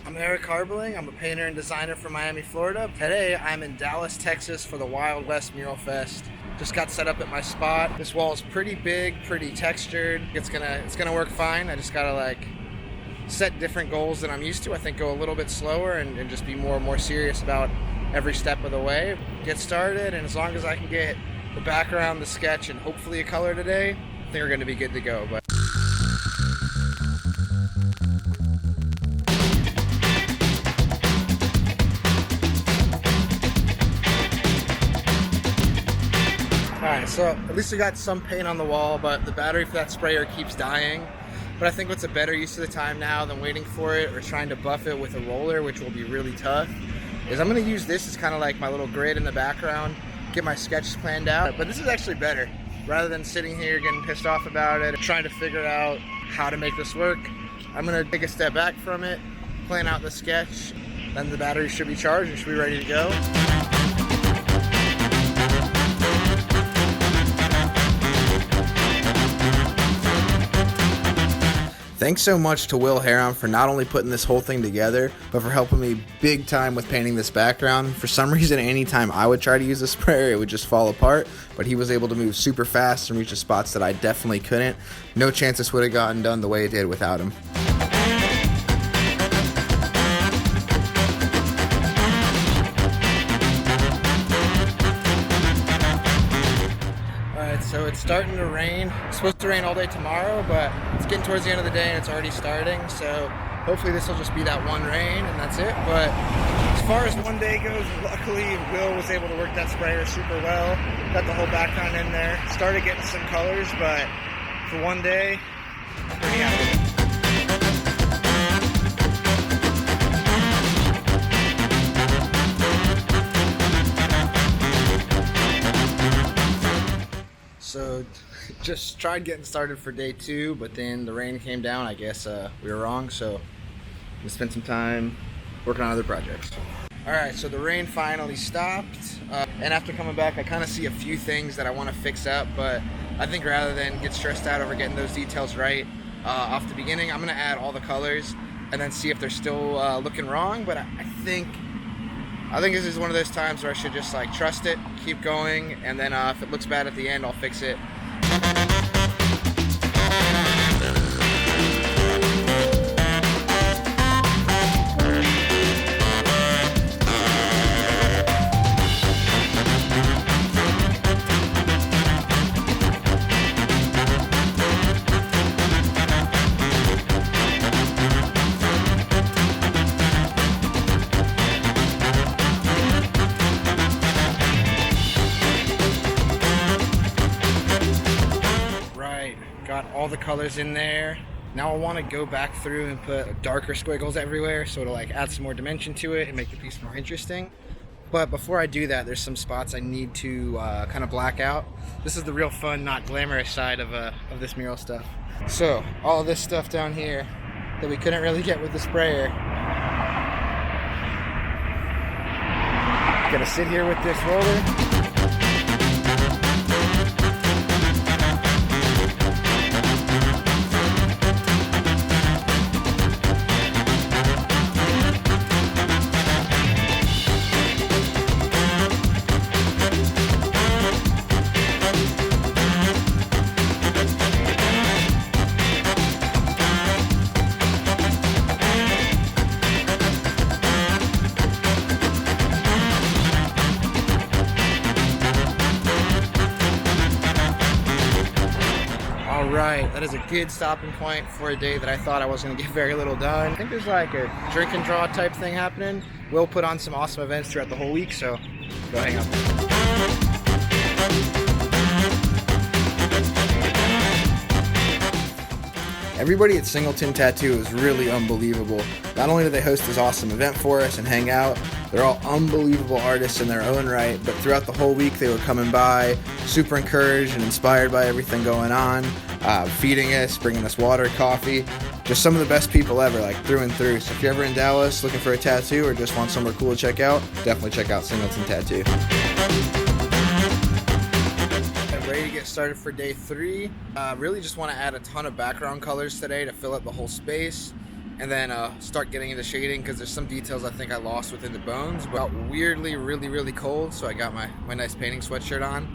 I'm Eric Harbling. I'm a painter and designer from Miami, Florida. Today I'm in Dallas, Texas for the Wild West Mural Fest. Just got set up at my spot. This wall is pretty big, pretty textured. It's gonna work fine. I just gotta set different goals than I'm used to. I think go a little bit slower and just be more serious about every step of the way. Get started, and as long as I can get the background, the sketch, and hopefully a color today, I think we're gonna be good to go. But Alright, so at least we got some paint on the wall, but the battery for that sprayer keeps dying. But I think what's a better use of the time now than waiting for it or trying to buff it with a roller, which will be really tough, is I'm going to use this as kind of like my little grid in the background, get my sketches planned out. But this is actually better. Rather than sitting here getting pissed off about it, trying to figure out how to make this work, I'm going to take a step back from it, plan out the sketch, then the battery should be charged and should be ready to go. Thanks so much to Will Heron for not only putting this whole thing together, but for helping me big time with painting this background. For some reason, anytime I would try to use a sprayer, it would just fall apart, but he was able to move super fast and reach the spots that I definitely couldn't. No chance this would have gotten done the way it did without him. So it's starting to rain. It's supposed to rain all day tomorrow, but it's getting towards the end of the day and it's already starting. So hopefully this will just be that one rain and that's it. But as far as one day goes, luckily Will was able to work that sprayer super well. Got the whole background in there. Started getting some colors, but for one day, I'm pretty happy. So just tried getting started for day 2, but then the rain came down. I guess we were wrong, so we spent some time working on other projects. Alright, so the rain finally stopped, and after coming back I kind of see a few things that I want to fix up, but I think rather than get stressed out over getting those details right off the beginning, I'm going to add all the colors and then see if they're still looking wrong. But I think this is one of those times where I should just trust it, keep going, and then if it looks bad at the end, I'll fix it. Got all the colors in there. Now I want to go back through and put darker squiggles everywhere so it'll add some more dimension to it and make the piece more interesting. But before I do that, there's some spots I need to kind of black out. This is the real fun, not glamorous side of this mural stuff. So all of this stuff down here that we couldn't really get with the sprayer, gonna sit here with this roller. Right, that is a good stopping point for a day that I thought I was going to get very little done. I think there's a drink and draw type thing happening. We'll put on some awesome events throughout the whole week, so go hang out. Everybody at Singleton Tattoo is really unbelievable. Not only do they host this awesome event for us and hang out, they're all unbelievable artists in their own right, but throughout the whole week they were coming by, super encouraged and inspired by everything going on, feeding us, bringing us water, coffee, just some of the best people ever, through and through. So if you're ever in Dallas looking for a tattoo or just want somewhere cool to check out, definitely check out Singleton Tattoo. Ready to get started for day 3. Really just want to add a ton of background colors today to fill up the whole space, and then start getting into shading because there's some details I think I lost within the bones. But weirdly really cold, so I got my nice painting sweatshirt on.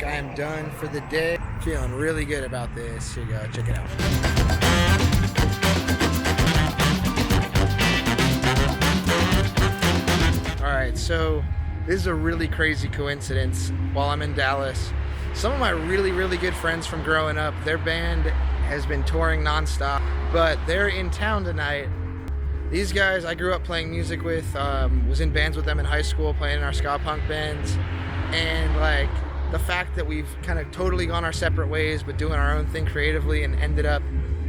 I am done for the day. Feeling really good about this. Here you go, check it out. Alright, so this is a really crazy coincidence. While I'm in Dallas, some of my really good friends from growing up, their band has been touring nonstop, but they're in town tonight. These guys I grew up playing music with, was in bands with them in high school, playing in our ska punk bands, and like, the fact that we've kind of totally gone our separate ways but doing our own thing creatively and ended up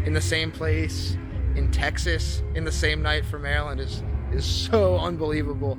in the same place in Texas in the same night for Maryland is so unbelievable.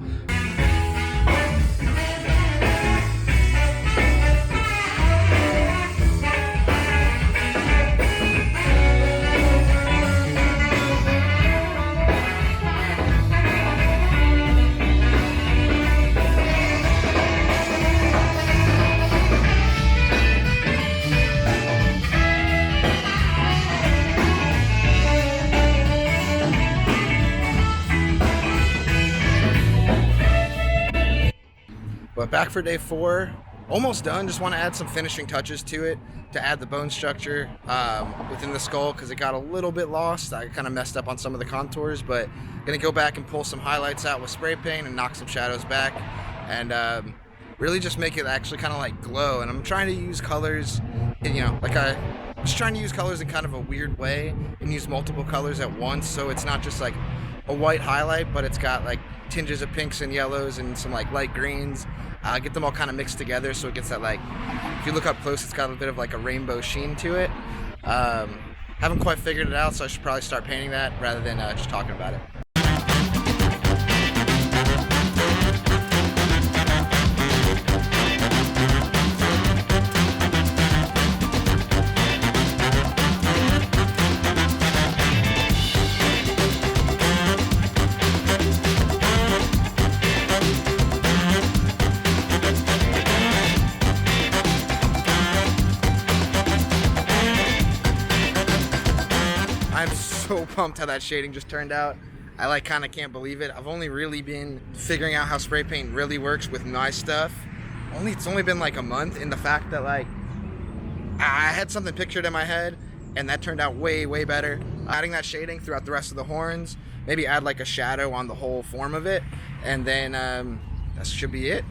But back for day 4, almost done. Just want to add some finishing touches to it to add the bone structure within the skull because it got a little bit lost. I kind of messed up on some of the contours, but gonna go back and pull some highlights out with spray paint and knock some shadows back, and really just make it actually kind of like glow. And I'm trying to use colors, and, you know, like I'm just trying to use colors in kind of a weird way and use multiple colors at once, so it's not just like a white highlight, but it's got like tinges of pinks and yellows and some like light greens. Get them all kind of mixed together so it gets that, like, if you look up close, it's got a bit of like a rainbow sheen to it. Haven't quite figured it out, so I should probably start painting that rather than just talking about it. I'm so pumped how that shading just turned out. I like kind of can't believe it. I've only really been figuring out how spray paint really works with my stuff. It's only been like a month, in the fact that like I had something pictured in my head and that turned out way better. Adding that shading throughout the rest of the horns, maybe add like a shadow on the whole form of it, and then that should be it.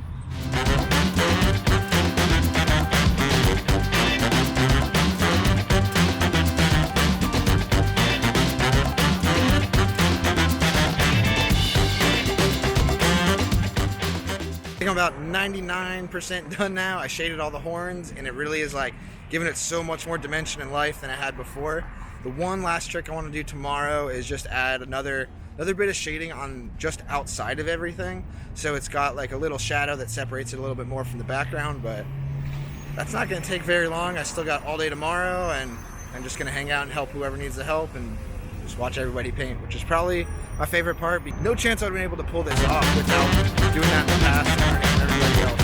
I think I'm about 99% done now. I shaded all the horns, and it really is like giving it so much more dimension and life than I had before. The one last trick I want to do tomorrow is just add another bit of shading on just outside of everything, so it's got like a little shadow that separates it a little bit more from the background. But that's not going to take very long. I still got all day tomorrow, and I'm just going to hang out and help whoever needs the help and just watch everybody paint, which is probably my favorite part. No chance I would have been able to pull this off without doing that in the past and learning from everybody else.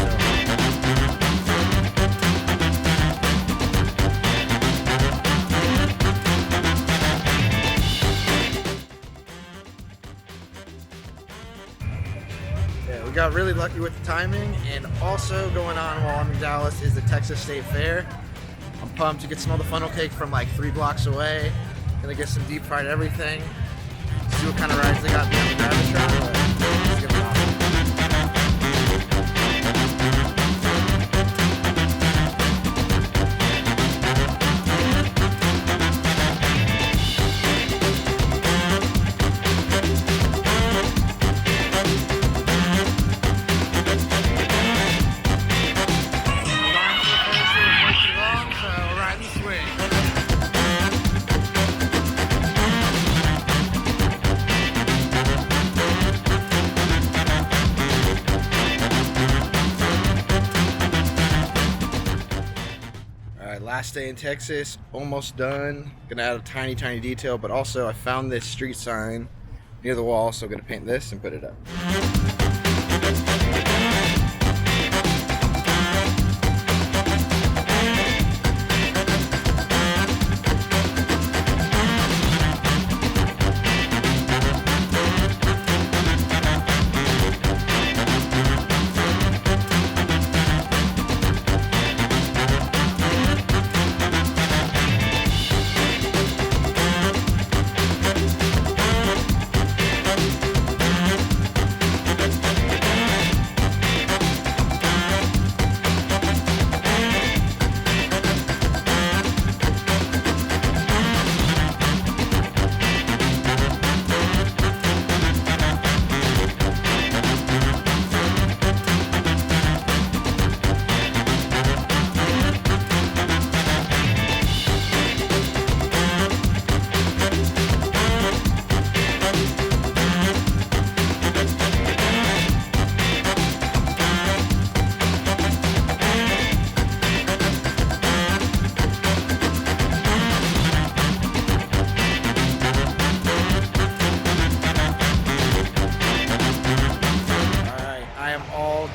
Yeah, we got really lucky with the timing, and also going on while I'm in Dallas is the Texas State Fair. I'm pumped. You can smell the funnel cake from like 3 blocks away. Gonna get some deep fried everything. See what kind of rides they got behind the Gravitron, but let's get it off. last day in Texas, almost done. Gonna add a tiny detail, but also I found this street sign near the wall, so I'm gonna paint this and put it up.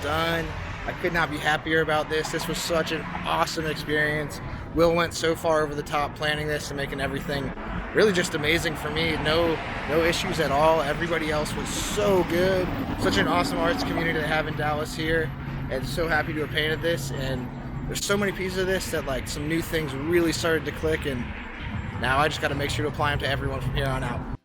Done. I could not be happier about this. This was such an awesome experience. Will went so far over the top planning this and making everything really just amazing for me. No issues at all. Everybody else was so good. Such an awesome arts community to have in Dallas here, and so happy to have painted this. And there's so many pieces of this that like some new things really started to click, and now I just got to make sure to apply them to everyone from here on out.